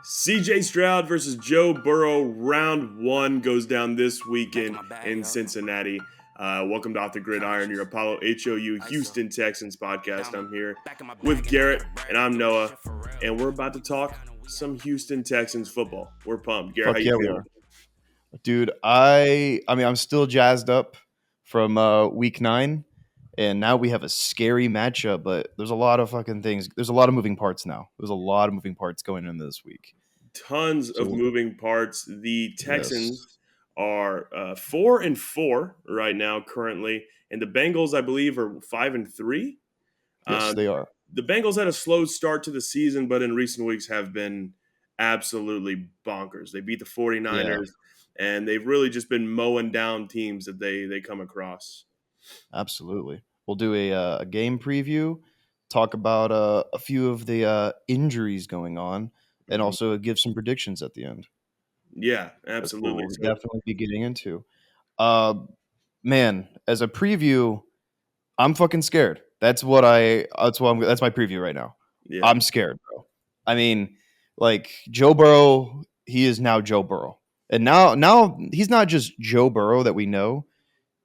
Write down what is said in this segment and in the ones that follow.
CJ Stroud versus Joe Burrow. Round one goes down this weekend in Cincinnati. Welcome to Off the Gridiron, your Apollo HOU Houston Texans podcast. I'm here with Garrett, and I'm Noah, and we're about to talk some Houston Texans football. We're pumped. Garrett, Fuck how yeah, you we feeling? are. Dude, I'm still jazzed up from week 9, and now we have a scary matchup, but there's a lot of fucking things. There's a lot of moving parts now. There's a lot of moving parts going into this week. Tons of So, moving parts. The yes. Texans are 4-4 right now, currently, and the Bengals, I believe, are 5-3. Yes, they are. The Bengals had a slow start to the season, but in recent weeks have been absolutely bonkers. They beat the Yeah, 49ers, and they've really just been mowing down teams that they come across. absolutely. We'll do a game preview, talk about a few of the injuries going on, and Mhm. also give some predictions at the end. Yeah, That's what absolutely. we'll So, definitely be getting into. Uh, Man, as a preview, I'm fucking scared. That's my preview right now. yeah, I'm scared, bro. I mean, like Joe Burrow, he is now Joe Burrow. And now he's not just Joe Burrow that we know.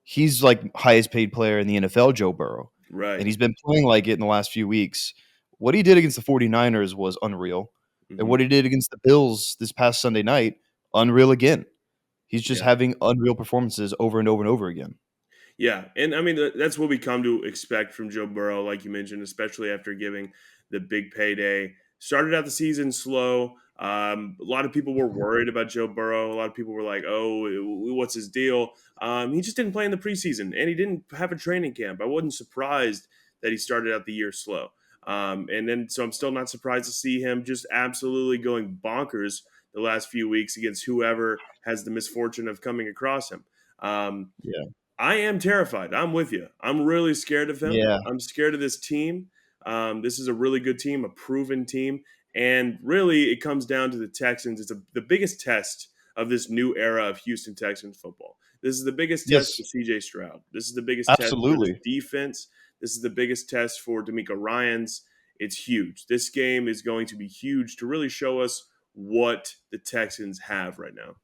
He's like highest paid player in the NFL, Joe Burrow. And right. he's been playing like it in the last few weeks. What he did against the 49ers was unreal. And Hmm. what he did against the Bills this past Sunday night, unreal again. He's just Yeah. having unreal performances over and over and over again. Yeah, and I mean that's what we come to expect from Joe Burrow, like you mentioned, especially after giving the big payday. Started out the season slow. A lot of people were worried about Joe Burrow. A lot of people were like, "Oh, what's his deal?" He just didn't play in the preseason, and he didn't have a training camp. I wasn't surprised that he started out the year slow. And then, so I'm still not surprised to see him just absolutely going bonkers the last few weeks against whoever has the misfortune of coming across him. Um, Yeah. I am terrified. I'm with you. I'm really scared of him. Yeah. I'm scared of this team. This is a really good team, a proven team. And really, it comes down to the Texans. It's the biggest test of this new era of Houston Texans football. This is the biggest test Yes. for CJ Stroud. This is the biggest test for this Absolutely. defense. This is the biggest test for D'Amico Ryans. It's huge. This game is going to be huge to really show us what the Texans have right now.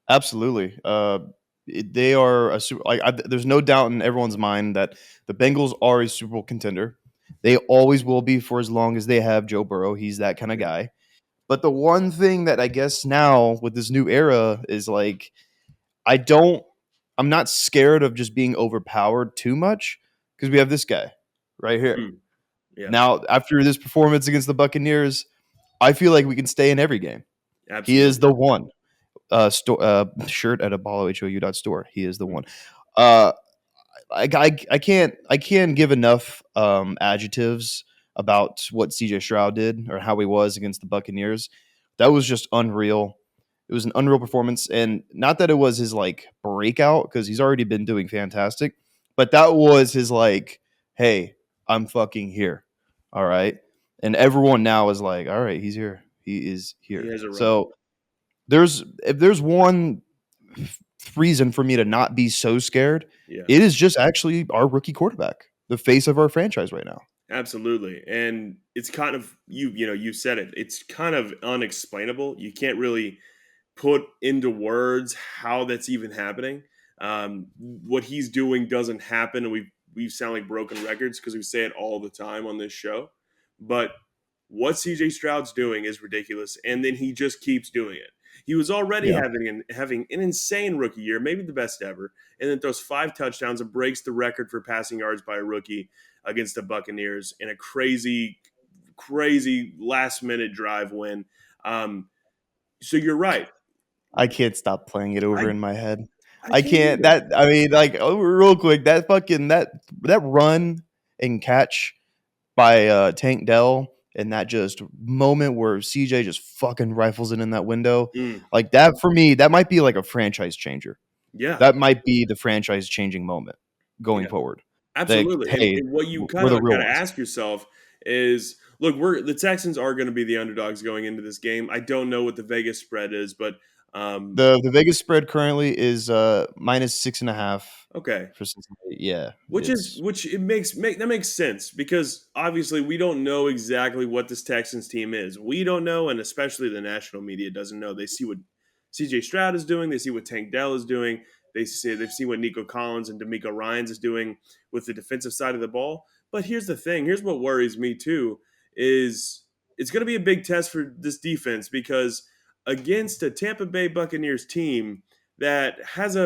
Absolutely. They are a super. There's no doubt in everyone's mind that the Bengals are a Super Bowl contender. They always will be for as long as they have Joe Burrow. He's that kind of Yeah. guy. But the one thing that I guess now with this new era is like I don't. I'm not scared of just being overpowered too much because we have this guy right here. Mm. Yeah. Now, after this performance against the Buccaneers, I feel like we can stay in every game. He is Absolutely. the one. Shirt at ApolloHOU.store. He is the Mm. one. I can't give enough adjectives about what CJ Stroud did or how he was against the Buccaneers. That was just unreal. It was an unreal performance, and not that it was his like breakout because he's already been doing fantastic, but that was his like, hey, I'm fucking here. All right, and everyone now is like, all right, he's here. He is He here. has a run. So if there's one reason for me to not be so scared, Yeah. it is just actually our rookie quarterback, the face of our franchise right now. Absolutely. And it's kind of you said it. It's kind of unexplainable. You can't really put into words how that's even happening. What he's doing doesn't happen, and we sound like broken records because we say it all the time on this show. But what CJ Stroud's doing is ridiculous, and then he just keeps doing it. He was already Yeah. having an insane rookie year, maybe the best ever, and then throws 5 touchdowns and breaks the record for passing yards by a rookie against the Buccaneers in a crazy last minute drive win. So you're right. I can't stop playing it over I in my head. I I can't can't either. that I mean like real quick that run and catch by Tank Dell and that just moment where CJ just fucking rifles it in that window. Mm, Like that for me, that might be like a franchise changer. yeah, That might be the franchise changing moment going yeah, forward. Like, absolutely. And, hey, and what you we're kind the of real got to ones. ask yourself is, look, the Texans are going to be the underdogs going into this game. I don't know what the Vegas spread is, but The Vegas spread currently is minus 6.5 Okay. for Cincinnati. Yeah, it's Which it that makes sense because obviously we don't know exactly what this Texans team is. We don't know, and especially the national media doesn't know. They see what CJ Stroud is doing, they see what Tank Dell is doing, they've seen what Nico Collins and D'Amico Ryans is doing with the defensive side of the ball. But here's the thing, here's what worries me too, is it's gonna be a big test for this defense because against a Tampa Bay Buccaneers team that has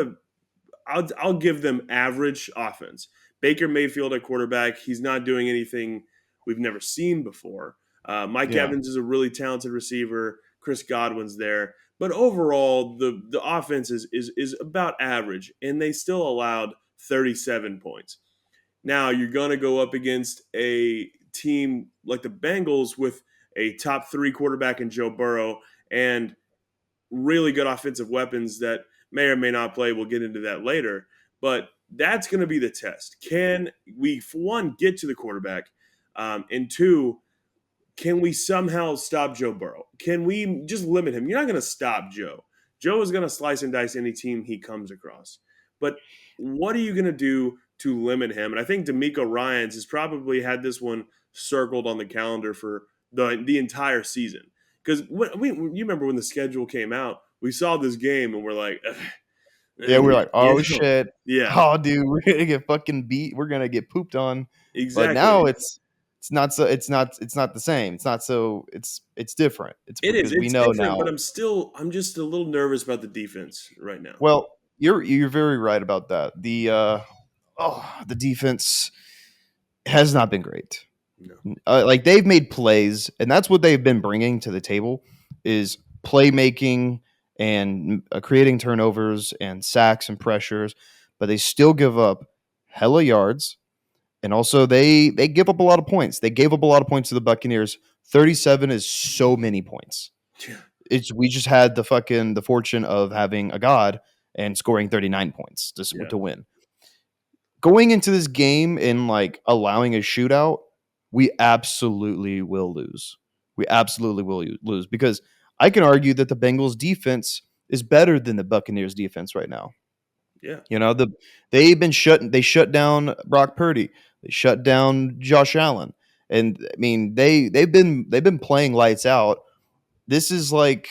I'll give them average offense. Baker Mayfield at quarterback, he's not doing anything we've never seen before. Mike yeah. Evans is a really talented receiver. Chris Godwin's there, but overall the offense is about average, and they still allowed 37 points. Now you're going to go up against a team like the Bengals with a top three quarterback in Joe Burrow and really good offensive weapons that may or may not play. We'll get into that later. But that's going to be the test. Can we, for one, get to the quarterback? And two, can we somehow stop Joe Burrow? Can we just limit him? You're not going to stop Joe. Joe is going to slice and dice any team he comes across. But what are you going to do to limit him? And I think D'Amico Ryans has probably had this one circled on the calendar for the entire season. Because you remember when the schedule came out, we saw this game and we're like, Yeah, we're like, you oh know, shit. yeah, Oh, dude, we're gonna get fucking beat. We're gonna get pooped on. But now exactly. it's not the same. It's not so it's different. It's It is. because we It's know different, but now. I'm just a little nervous about the defense right now. Well, you're very right about that. The defense has not been great. No. Like they've made plays, and that's what they've been bringing to the table is playmaking and creating turnovers and sacks and pressures, but they still give up hella yards, and also they give up a lot of points. They gave up a lot of points to the Buccaneers. 37 is so many points. Yeah. It's we just had the fortune of having a god and scoring 39 points Yeah. to win. Going into this game and like allowing a shootout, we absolutely will lose. We absolutely will lose because I can argue that the Bengals defense is better than the Buccaneers defense right now. Yeah. You know, they shut down Brock Purdy. They shut down Josh Allen. And I mean, they've been playing lights out. This is like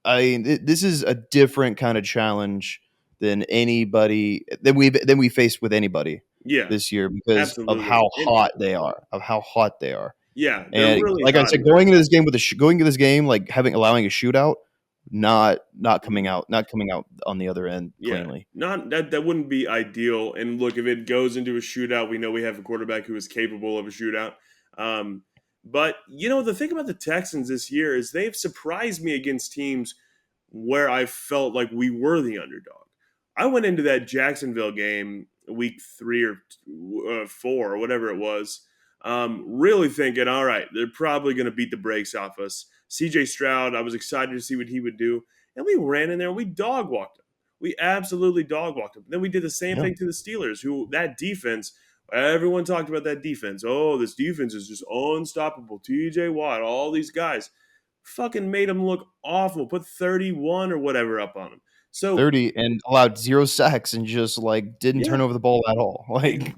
this is a different kind of challenge than anybody than we faced with anybody Yeah. this year because of Absolutely. how hot they are, of how hot they are. Yeah, they're And really like I hot. said, going into this game going into this game like allowing a shootout, not coming out on the other end Yeah, cleanly. not that wouldn't be ideal. And look, if it goes into a shootout, we know we have a quarterback who is capable of a shootout. Um, but the thing about the Texans this year is they've surprised me against teams where I felt like we were the underdog. I went into that Jacksonville game week 3 or 4 or whatever it was, really thinking, all right, they're probably going to beat the brakes off us. CJ Stroud, I was excited to see what he would do. And we ran in there and we dog walked him. We absolutely dog walked him. Then we did the same Yeah. thing to the Steelers, who that defense, everyone talked about that defense. Oh, this defense is just unstoppable. TJ Watt, all these guys fucking made him look awful. Put 31 or whatever up on him. So 30 and allowed 0 sacks and just like didn't turn yeah, over the ball at all. Like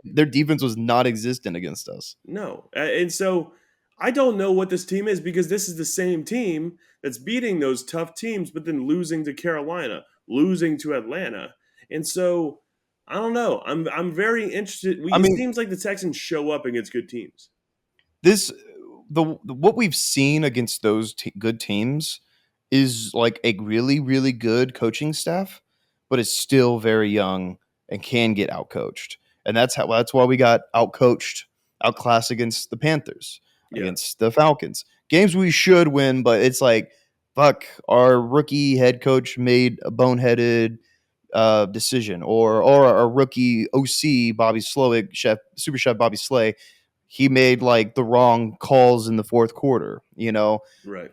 their defense was not existent against us. no. And so I don't know what this team is because this is the same team that's beating those tough teams, but then losing to Carolina, losing to Atlanta. And so I don't know. I'm very interested. I It mean, seems like the Texans show up against good teams. this what we've seen against those good teams is like a really really good coaching staff, but it's still very young and can get outcoached. And that's why we got outcoached, outclassed against the Panthers, Yeah, against the Falcons. Games we should win, but it's like fuck, our rookie head coach made a boneheaded decision, or our rookie OC Bobby Slowick, super chef Bobby Slay, he made like the wrong calls in the fourth quarter. right.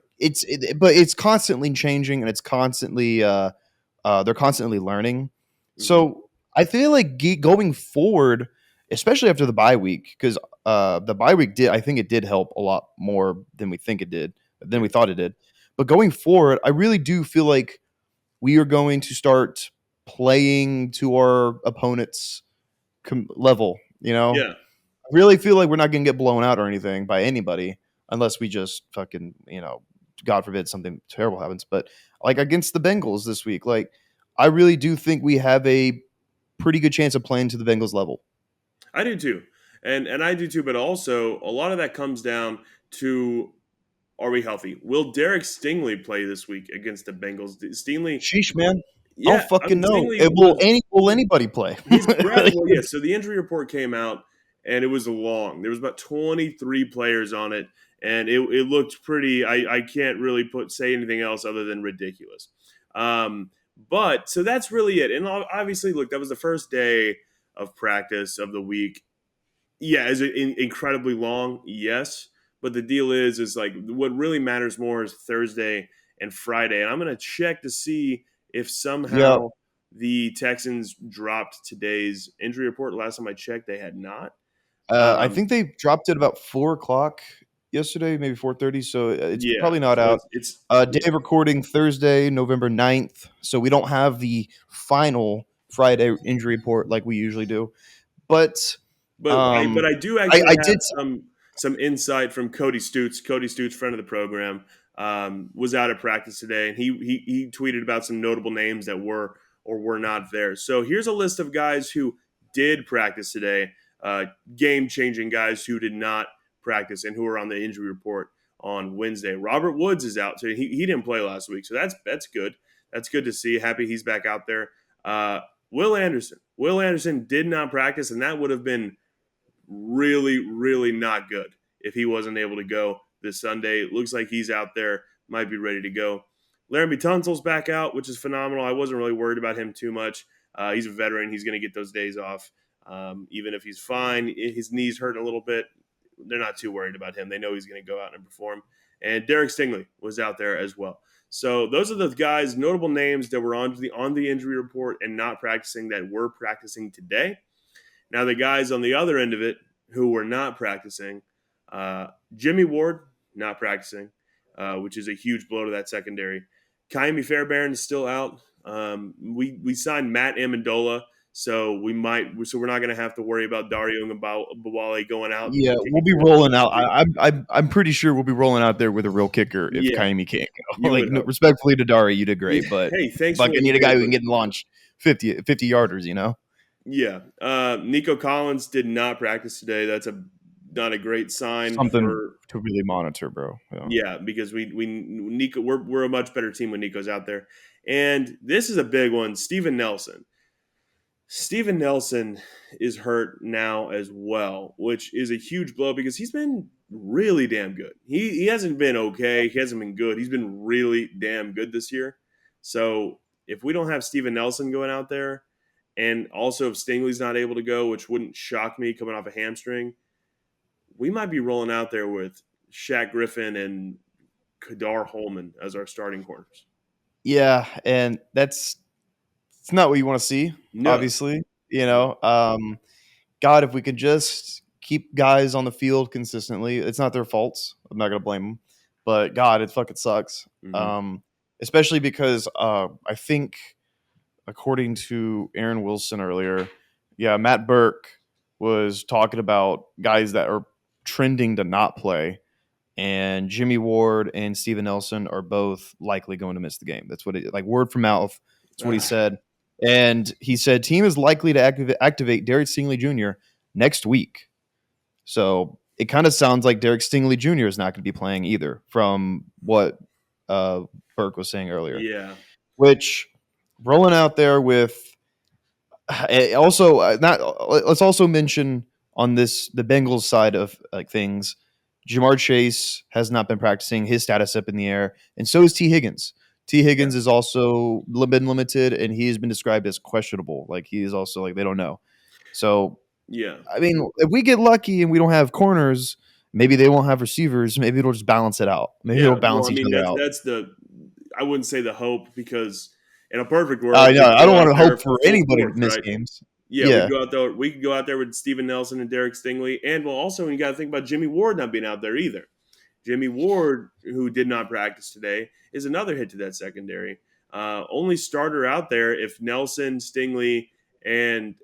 But it's constantly changing and it's constantly they're constantly learning. Hmm. So I feel like going forward, especially after the bye week, because the bye week I think it did help a lot more than we think it did, than Yeah, we thought it did. But going forward, I really do feel like we are going to start playing to our opponent's level. Yeah. I really feel like we're not going to get blown out or anything by anybody unless we just fucking, God forbid something terrible happens. But like against the Bengals this week, like I really do think we have a pretty good chance of playing to the Bengals level. I do too. And I do too, but also a lot of that comes down to, are we healthy? Will Derek Stingley play this week against the Bengals? Stingley, Sheesh, man. I don't yeah, I fucking mean know. Stingley Will anybody play? he's grabbed. Well, yeah. So the injury report came out, and it was long. There was about 23 players on it, and it looked pretty. I can't really say anything else other than ridiculous. But so that's really it. And obviously, look, that was the first day of practice of the week. Yeah, is it incredibly long? Yes, but the deal is like what really matters more is Thursday and Friday, and I'm going to check to see if Yeah. somehow the Texans dropped today's injury report. Last time I checked, they had not. I Um, think they dropped it about 4 o'clock yesterday, maybe 4:30. So it's yeah, probably not so out. it's Day yeah, of recording Thursday, November 9th. So we don't have the final Friday injury report like we usually do. But but I do actually I have did. some insight from Cody Stutes. Cody Stutes, friend of the program, was out at practice today, and he tweeted about some notable names that were or were not there. So here's a list of guys who did practice today, game changing guys who did not practice and who are on the injury report on Wednesday. Robert Woods is out, so he didn't play last week, so that's good. That's good to see. Happy he's back out there. Will Anderson. Will Anderson did not practice, and that would have been really, really not good if he wasn't able to go this Sunday. It looks like he's out there, might be ready to go. Laramie Tunsil's back out, which is phenomenal. I wasn't really worried about him too much. He's a veteran. He's going to get those days off. Even if he's fine, his knees hurt a little bit. They're not too worried about him. They know he's going to go out and perform. And Derek Stingley was out there as well. So those are the guys, notable names that were on the injury report and not practicing that were practicing today. Now, the guys on the other end of it who were not practicing, Jimmy Ward, not practicing, which is a huge blow to that secondary. Kaimi Fairbairn is still out. We signed Matt Amendola, so we're not going to have to worry about Dario Ngabale going out. Yeah, And we'll taking be 4 rolling weeks. out. I'm pretty sure we'll be rolling out there with a real kicker if Yeah, Kaimi can't go. you Like would hope. respectfully to Dari, you did great, Yeah. but Hey, thanks for like I what you need a guy did, who can but get launched 50 yarders. yeah. Nico Collins did not practice today. That's not a great sign Something for. to really monitor, bro. Yeah. Yeah, because we Nico we're a much better team when Nico's out there. And this is a big one, Steven Nelson. Steven Nelson is hurt now as well, which is a huge blow because he's been really damn good. He hasn't been okay, he hasn't been good. He's been really damn good this year. So, if we don't have Steven Nelson going out there, and also if Stingley's not able to go, which wouldn't shock me coming off a hamstring, we might be rolling out there with Shaq Griffin and Kadar Holman as our starting corners. Yeah, and it's not what you want to see, No, obviously. no. God, if we could just keep guys on the field consistently, it's not their faults. I'm not gonna blame them, but God, it fucking sucks. Mm-hmm. Especially because I think, according to Aaron Wilson earlier, yeah, Matt Burke was talking about guys that are trending to not play, and Jimmy Ward and Steven Nelson are both likely going to miss the game. That's what like word from mouth. That's what he said. And he said team is likely to activate Derek Stingley Jr. next week. So it kind of sounds like Derek Stingley Jr. is not going to be playing either, from what Burke was saying earlier. Yeah. Which rolling out there with also not. Let's also mention on the Bengals side of like things. Jamar Chase has not been practicing, his status up in the air, and so is T. Higgins. T. Higgins is also been limited, and he has been described as questionable. Like he is also like they don't know. So Yeah. I mean, if we get lucky and we don't have corners, maybe they won't have receivers. Maybe it'll just balance it out. Maybe Yeah. it'll Well, balance I each mean, other out. that's the, I wouldn't say the hope because in a perfect I world, know. we'd I go don't out want to there hope for full anybody to force, miss right? games. Yeah, Yeah. we could go out there with Steven Nelson and Derek Stingley. And well, also, you got to think about Jimmy Ward not being out there either. Jimmy Ward, who did not practice today, is another hit to that secondary. Only starter out there if Nelson, Stingley, and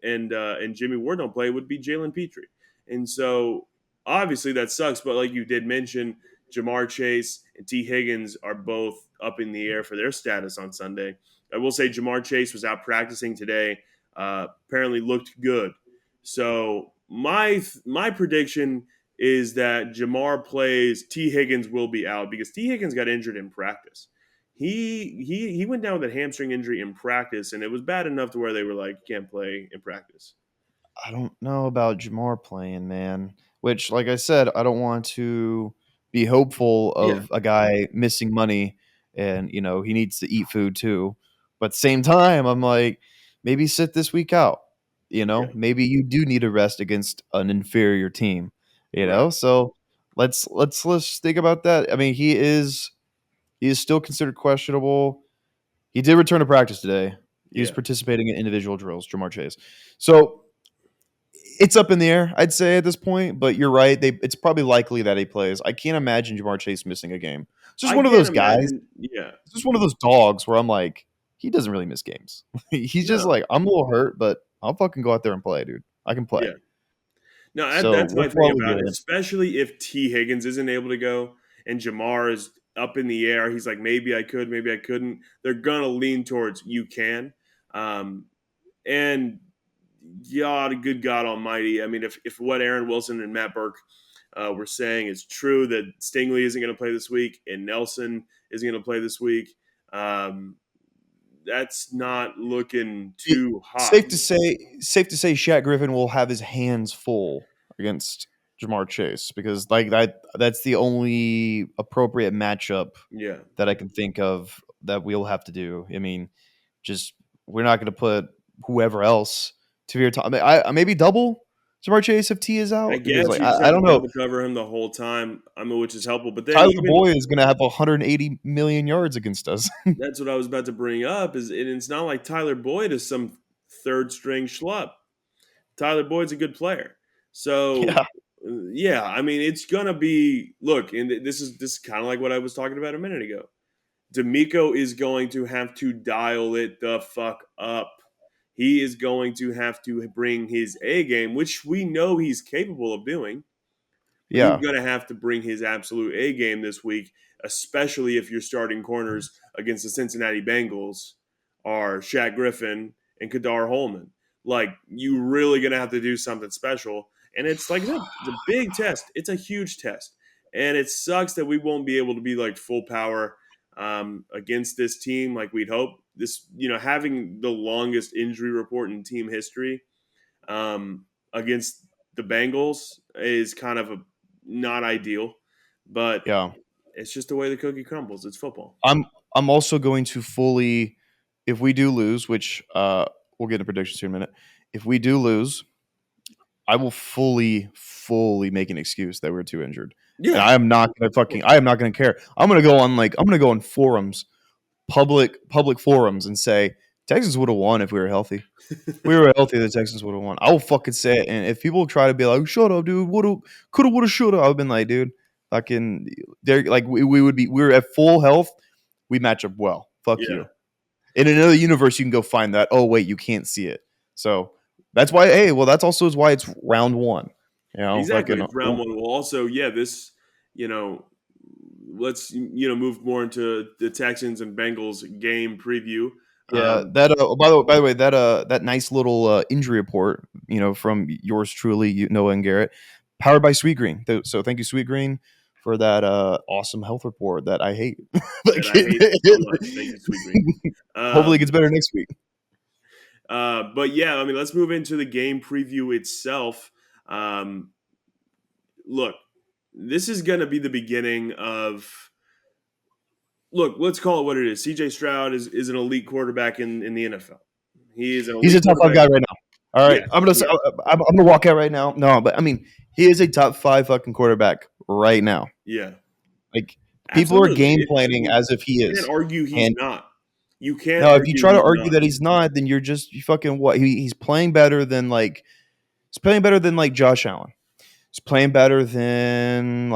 Jimmy Ward don't play would be Jalen Petrie. And so obviously that sucks. But like you did mention, Jamar Chase and T. Higgins are both up in the air for their status on Sunday. I will say Jamar Chase was out practicing today. Apparently looked good. So my prediction is that Jamar plays. T. Higgins will be out because T. Higgins got injured in practice. He went down with a hamstring injury in practice, and it was bad enough to where they were like, "You can't play in practice." I don't know about Jamar playing, man. Which, like I said, I don't want to be hopeful Yeah, of a guy missing money, and he needs to eat food too. But at the same time, I'm like, maybe sit this week out. yeah, Maybe you do need a rest against an inferior team. right. So let's think about that. I mean, he is still considered questionable. He did return to practice today. He was Yeah, participating in individual drills, Jamar Chase. So it's up in the air, I'd say at this point. But you're right; it's probably likely that he plays. I can't imagine Jamar Chase missing a game. It's just I one of can't those guys. imagine. Yeah, It's just one of those dogs where I'm like, he doesn't really miss games. He's just no, like, I'm a little hurt, but I'll fucking go out there and play, dude. I can play. yeah. No, So that's we're my thing probably about it. good. Especially if T. Higgins isn't able to go and Jamar is up in the air. He's like, maybe I could, maybe I couldn't. They're gonna lean towards you can. Um, and God, good God Almighty. I mean, if what Aaron Wilson and Matt Burke were saying is true, that Stingley isn't going to play this week and Nelson isn't going to play this week, um, that's not looking It, too hot. safe to say, Shaq Griffin will have his hands full against Jamar Chase because like that's the only appropriate matchup Yeah, that I can think of that we'll have to do. I mean, just we're not going to put whoever else to your time. I maybe double Jamar Chase if T is I out because guess like you I try to don't know. double cover him the whole time. I mean, which is helpful. But then Tyler even Boyd is going to have 180 million yards against us. that's what I was about to bring up. Is and it's not like Tyler Boyd is some third string schlup. Tyler Boyd's a good player. So Yeah, yeah, I mean it's gonna be look, and this is kind of like what I was talking about a minute ago. D'Amico is going to have to dial it the fuck up. He is going to have to bring his A game, which we know he's capable of doing. But he's yeah, going to have to bring his absolute A game this week, especially if your starting corners against the Cincinnati Bengals are Shaq Griffin and Kadar Holman. Like, you really going to have to do something special. And it's like, it's a big test. It's a huge test. And it sucks that we won't be able to be like full power against this team like we'd hope. This, having the longest injury report in team history against the Bengals is kind of not ideal, but yeah. it's just the way the cookie crumbles. It's football. I'm also going to fully, if we do lose, which we'll get into predictions here in a minute. If we do lose, I will fully make an excuse that we're too injured, and Yeah, I am not gonna I am not gonna care. I'm gonna go on forums, public forums, and say Texans would have won if we were healthy. If we were healthy, the Texans would have won. I will fucking say it. And if people try to be like, "Shut up, dude," woulda, coulda, woulda, shoulda, I've been like, dude, fucking, they're like, we were at full health. We match up well. Fuck yeah, you. In another universe, you can go find that. Oh wait, you can't see it. So that's why. Hey, well, that's also is why it's round one. exactly. Fucking It's round one. Well, also, yeah, this, you know, let's move more into the Texans and Bengals game preview. yeah. Um, That by the way, that nice little injury report, from yours truly, Noah and Garrett, powered by Sweet Green. So thank you, Sweet Green, for that awesome health report that I hate. that I hate so much. Thank you, Sweet Green. Hopefully, it Um, gets better next week. but yeah, I mean, let's move into the game preview itself. Um, look, this is going to be the beginning of. Look, let's call it what it is. CJ Stroud is an elite quarterback in the NFL. He is an He's elite a top five quarterback. guy right now. All right, Yeah, I'm gonna say, yeah, I'm gonna walk out right now. No, but I mean, he is a top five fucking quarterback right now. yeah. Like people are Absolutely. game I planning mean, as if he you can't is. argue he's And not. You can't now, if you argue try to he's argue not. that he's not, then you fucking what? He's playing better than he's playing better than Josh Allen. He's playing better than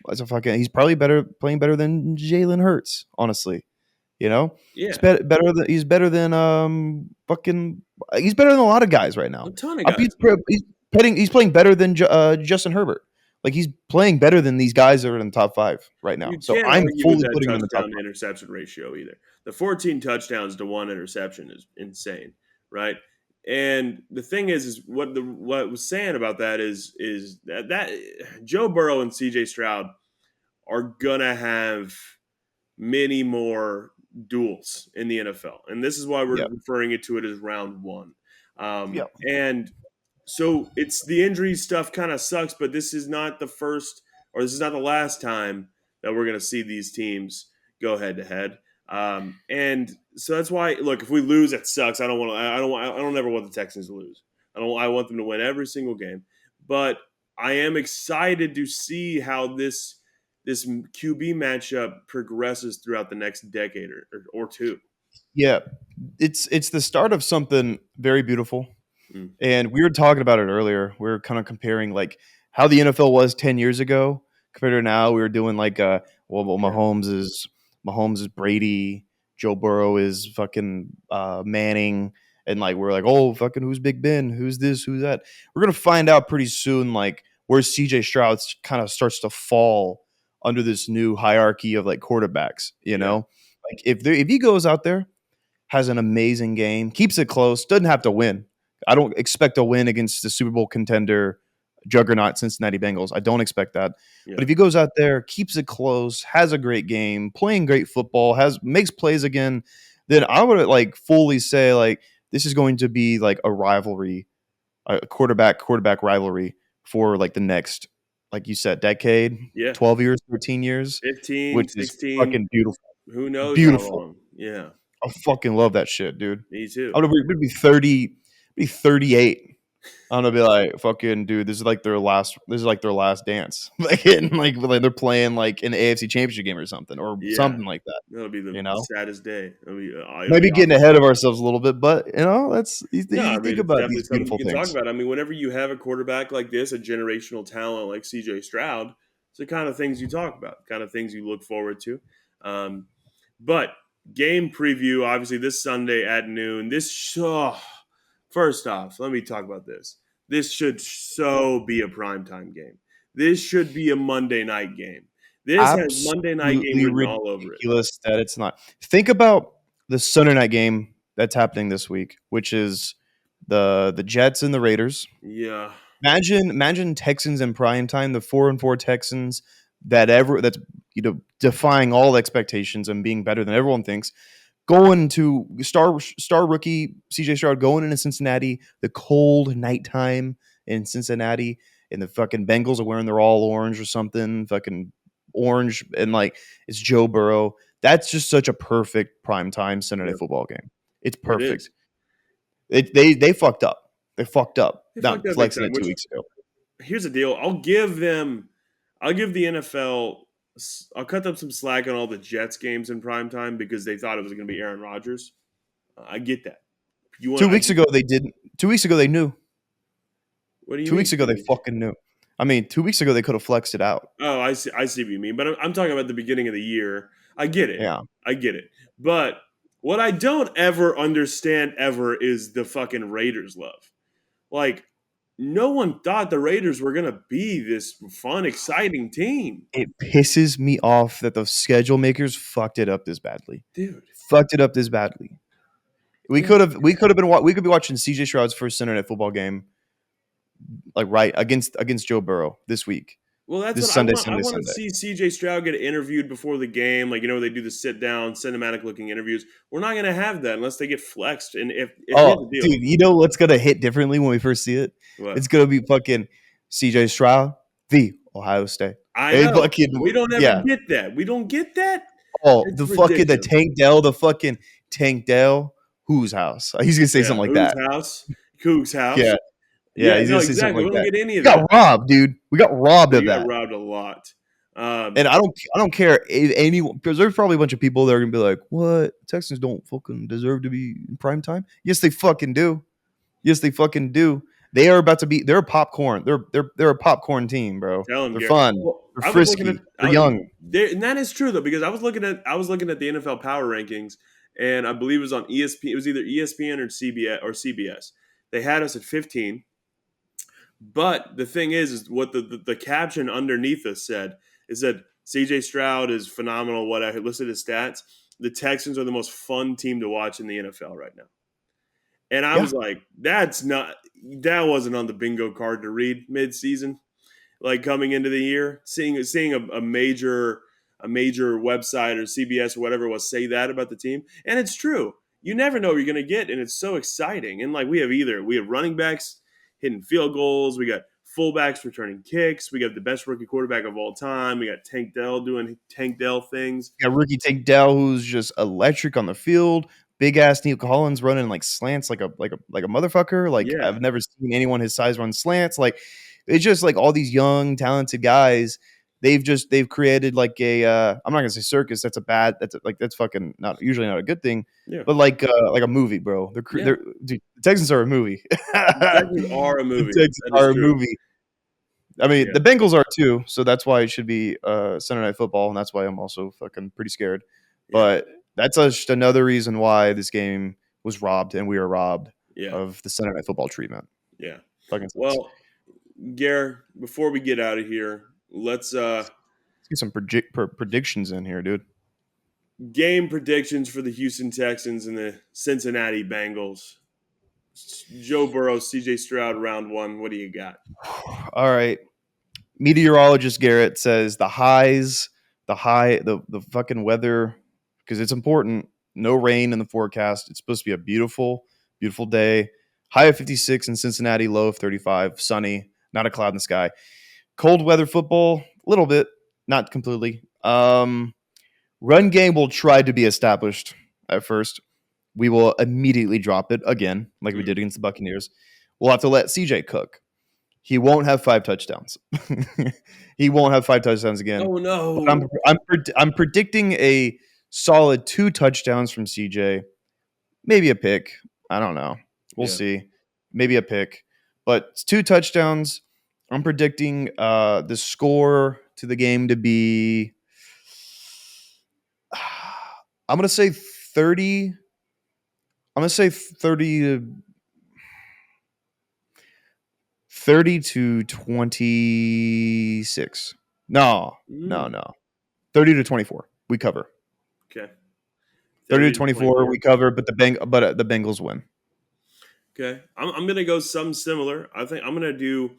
He's probably playing better than Jalen Hurts, honestly. You know, Yeah, he's better than he's better than a lot of guys right a now. ton of guys. He's playing better than Justin Herbert. Like he's playing better than these guys that are in the top 5 right now. You So can't I'm argue with fully that putting him in the top touchdown to 5. interception ratio either. The 14 touchdowns to 1 interception is insane, right? And the thing is what was saying about that is that Joe Burrow and CJ Stroud are gonna have many more duels in the NFL, and this is why we're Yeah, referring to it as round one. yeah, And so it's the injury stuff kind of sucks, but this is not the first or this is not the last time that we're going to see these teams go head to head. And so that's why, look, if we lose, it sucks. I don't want to. I don't ever want the Texans to lose. I want them to win every single game. But I am excited to see how this QB matchup progresses throughout the next decade or two. yeah. It's the start of something very beautiful. Mm, And we were talking about it earlier. We were kind of comparing like how the NFL was 10 years ago compared to now. We were doing like yeah, Mahomes is Brady, Joe Burrow is fucking Manning, and like we're like, oh fucking who's Big Ben? Who's this? Who's that? We're gonna find out pretty soon like where CJ Stroud kind of starts to fall under this new hierarchy of like quarterbacks, you yeah, know? Like if he goes out there, has an amazing game, keeps it close, doesn't have to win. I don't expect a win against the Super Bowl contender juggernaut Cincinnati Bengals. I don't expect that. But yeah, if he goes out there, keeps it close, has a great game, playing great football, makes plays again, then I would like fully say like this is going to be like a rivalry, a quarterback rivalry for like the next, like you said, decade, yeah. 12 years, 13 years, 15, which is 16, fucking beautiful. who knows how Beautiful. long. Yeah, I fucking love that shit, dude. me too. I would be 30, be 38. I'm gonna be like, fucking dude, this is like their last dance. Like they're playing like an AFC championship game or something, or Yeah, something like that, that'll be the you know? saddest day. It'll be Maybe getting awesome. ahead of ourselves a little bit, but that's No, I you mean think it's about definitely these something you beautiful can talk things. about. I mean, whenever you have a quarterback like this, a generational talent like CJ Stroud, it's the kind of things you talk about, kind of things you look forward to. Um, but game preview, obviously, this Sunday at noon. First off, let me talk about this. This should so be a primetime game. This should be a Monday night game. This has Monday night game Absolutely written all over it. ridiculous that it's not. Think about the Sunday night game that's happening this week, which is the Jets and the Raiders. Yeah, Imagine Texans in prime time, the 4-4 Texans that's defying all expectations and being better than everyone thinks. Going to star rookie CJ Stroud going into Cincinnati, the cold nighttime in Cincinnati, and the fucking Bengals are wearing their all orange or something, fucking orange, and like it's Joe Burrow. That's just such a perfect prime time Sunday yeah, night football game. It's it is. perfect. They fucked up. They fucked up They fucked not up big flexing time. it two Which weeks ago. here's the deal. I'll give the NFL. I'll cut them some slack on all the Jets games in prime time because they thought it was going to be Aaron Rodgers. I get that. You want? Two weeks ago they didn't. 2 weeks ago they knew. What do you 2 weeks mean? ago they fucking knew. I mean, 2 weeks ago they could have flexed it out. Oh, I see. I see what you mean. But I'm talking about the beginning of the year. I get it. Yeah. I get it. But what I don't ever understand ever is the fucking Raiders love. Like, no one thought the Raiders were going to be this fun, exciting team, It pisses me off that the schedule makers fucked it up this badly. dude. Fucked it up this badly. Yeah. We could be watching CJ Stroud's first Sunday night football game like right against Joe Burrow this week. Well, that's This what I Sunday, want. I Sunday, want to Sunday. see CJ Stroud get interviewed before the game. Like, they do the sit down, cinematic looking interviews. We're not going to have that unless they get flexed. And if here's the Oh, deal. dude, you know what's gonna hit differently when we first see it? What? It's gonna be fucking CJ Stroud v Ohio State. I Hey, know. fucking We don't ever yeah. get that. We don't get that. Oh, It's the ridiculous. Tank Dell, whose house? He's gonna say Yeah. something like Whose that. house? Coog's house. Yeah, yeah, Yeah, he's no, gonna say something exactly. like We don't that. get any We of got that. robbed, dude. We got robbed of We got that. robbed a lot. And I don't care if anyone because there's probably a bunch of people that are gonna be like, "What? Texans don't fucking deserve to be in prime time?" Yes, they fucking do. Yes, they fucking do. They are about to be. They're popcorn. They're a popcorn team, bro. Tell him, They're Garrett. fun. Well, They're I was looking at, frisky. They're young. and that is true though, because I was looking at the NFL Power Rankings, and I believe it was on ESPN. It was either ESPN or CBS. They had us at 15, but the thing is what the caption underneath us said is that CJ Stroud is phenomenal. What I listed his stats, the Texans are the most fun team to watch in the NFL right now. And I Yeah. was like, that wasn't on the bingo card to read mid-season, like coming into the year, seeing a major website or CBS or whatever it was say that about the team, and it's true. You never know what you're going to get, and it's so exciting. And like we have running backs hitting field goals, we got fullbacks returning kicks, we got the best rookie quarterback of all time, we got Tank Dell doing Tank Dell things. You got rookie Tank Dell, who's just electric on the field. Big ass Neil Collins running like slants like a motherfucker. Like Yeah, I've never seen anyone his size run slants. Like it's just like all these young talented guys. They've created like a I'm not gonna say circus. That's fucking not usually not a good thing. yeah, But like a movie, bro. yeah. Dude, the Texans are a movie. The Texans are a The movie. Texans That is are a true. movie. I mean, Yeah, the Bengals are too, so that's why it should be Sunday Night Football, and that's why I'm also fucking pretty scared. yeah, But that's just another reason why this game was robbed, and we were robbed yeah, of the Sunday Night Football treatment. yeah. Fucking sucks. Well, Gare, before we get out of here, let's Let's get some predictions in here, dude. game predictions for the Houston Texans and the Cincinnati Bengals. Joe Burrow, CJ Stroud, round one. What do you got? All right. Meteorologist Garrett says the fucking weather, because it's important. No rain in the forecast. It's supposed to be a beautiful, beautiful day. High of 56 in Cincinnati, low of 35, sunny, not a cloud in the sky. Cold weather football, a little bit, not completely. Run game will try to be established at first. We will immediately drop it again, like we did against the Buccaneers. We'll have to let CJ cook. He won't have 5 touchdowns. He won't have 5 touchdowns again. Oh But no! I'm predicting a solid 2 touchdowns from CJ. Maybe a pick. I don't know. We'll Yeah. see. Maybe a pick. But it's 2 touchdowns. I'm predicting the score to the game to be I'm going to say 30. I'm going to say 30 to 26. No. Mm, 30 to 24. We cover. okay. 30 to 30 to 24 we 24. cover, but the Bengals win. Okay. I'm gonna go something similar. I think I'm gonna do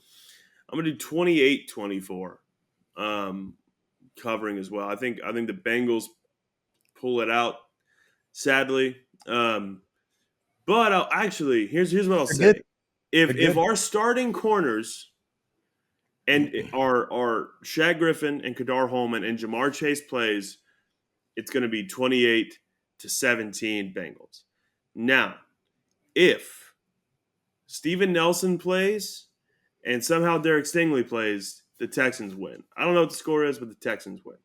28-24. Covering as well. I think the Bengals pull it out, sadly. But here's what I'll They're say. good. If They're if good. our starting corners and our Shaq Griffin and Kadar Holman and Jamar Chase plays, it's going to be 28-17 Bengals. Now, if Steven Nelson plays and somehow Derek Stingley plays, the Texans win. I don't know what the score is, but the Texans win.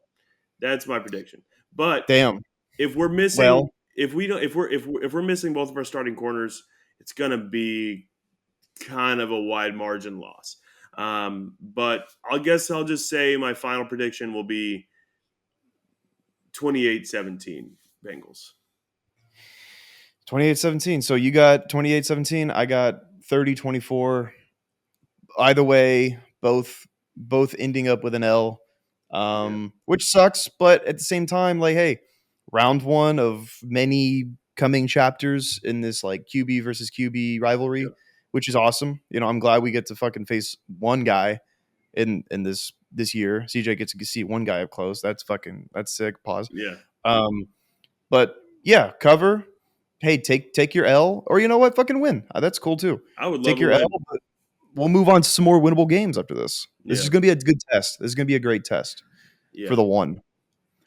That's my prediction. But Damn. if we're missing, Well, if we don't, if we're missing both of our starting corners, it's going to be kind of a wide margin loss. But I guess I'll just say my final prediction will be 28-17 Bengals. 28-17. So you got 28-17. I got 30-24. Either way, both ending up with an L, Yeah. which sucks. But at the same time, like, hey, round one of many coming chapters in this like QB versus QB rivalry, Yep. which is awesome. I'm glad we get to fucking face one guy in this year. CJ gets to see one guy up close. That's sick. Pause. Yeah. Um, but yeah, cover. Hey, take your L, or you know what, fucking win. That's cool too. I would Take love a your L. win. But we'll move on to some more winnable games after this. This Yeah. is going to be a good test. This is going to be a great test for Yeah. the one.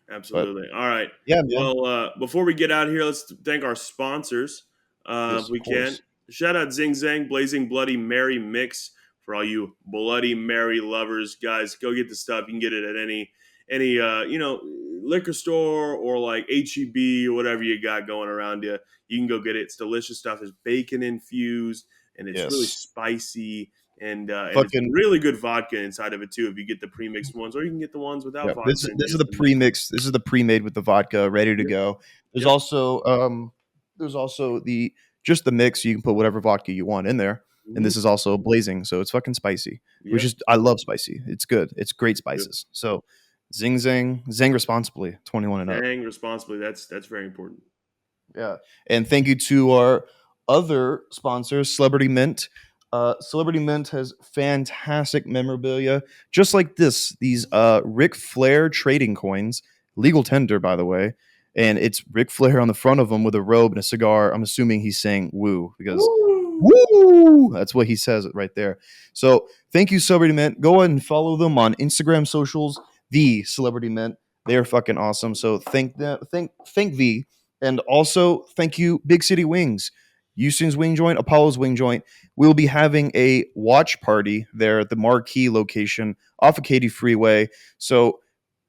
But Absolutely. All right. yeah, man. Well, before we get out of here, let's thank our sponsors. If Yes, we of can. course. Shout out Zing Zang, Blazing Bloody Mary Mix for all you Bloody Mary lovers, guys. Go get the stuff. You can get it at any liquor store or like HEB or whatever you got going around you. You can go get it. It's delicious stuff. There's bacon infused. and it's really Yes. spicy. And it's Fucking really good vodka inside of it too. If you get the pre-mixed ones, or you can get the ones without yeah. vodka This is and this is just the the mix. pre-mix. This is the pre-made with the vodka, ready to Yep. go. There's Yep. also the just the mix. You can put whatever vodka you want in there, and Hmm. this is also blazing, so it's fucking spicy. Which Yep. is I love spicy. It's good. It's great Yep. spices. So zing zang responsibly, 21 and up. Zang responsibly. That's very important. Yeah. And thank you to our other sponsors, Celebrity Mint. Celebrity Mint has fantastic memorabilia, just like these Ric Flair trading coins, legal tender, by the way. And it's Ric Flair on the front of them with a robe and a cigar. I'm assuming he's saying woo because Woo! woo, that's what he says right there. So thank you, Celebrity Mint. Go ahead and follow them on Instagram socials, the Celebrity Mint. They're fucking awesome. So thank them, thank V, and also thank you, Big City Wings, Houston's Wing Joint, Apollo's Wing Joint. We'll be having a watch party there at the Marquee location off of Katy Freeway. So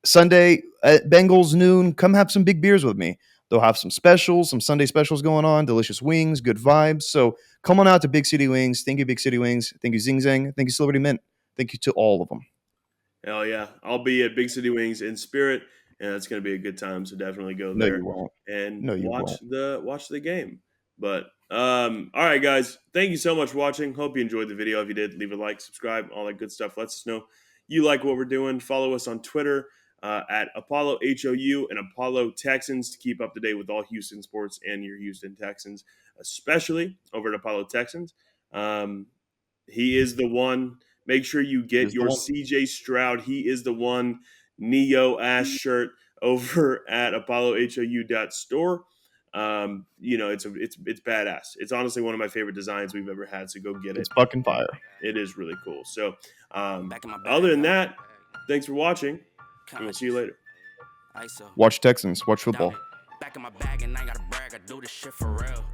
Sunday at Bengals noon, come have some big beers with me. They'll have some specials, some Sunday specials going on, delicious wings, good vibes. So come on out to Big City Wings. Thank you, Big City Wings. Thank you, Zing Zang. Thank you, Celebrity Mint. Thank you to all of them. Hell yeah. I'll be at Big City Wings in spirit, and it's going to be a good time. So definitely go No, there you won't. and No, you watch won't. the game. But all right, guys. Thank you so much for watching. Hope you enjoyed the video. If you did, leave a like, subscribe, all that good stuff. Let us know you like what we're doing. Follow us on Twitter at Apollo HOU and Apollo Texans to keep up to date with all Houston sports and your Houston Texans, especially over at Apollo Texans. Um, he is the one. Make sure you get Here's the your one. CJ Stroud. He is the one Neo ass shirt over at ApolloHOU.store. It's badass. It's honestly one of my favorite designs we've ever had. So go get it. It's fucking fire. It is really cool. So other than that, thanks for watching, and we'll see you later. Watch Texans. Watch football. Back in my bag and I gotta brag, I do this shit for real.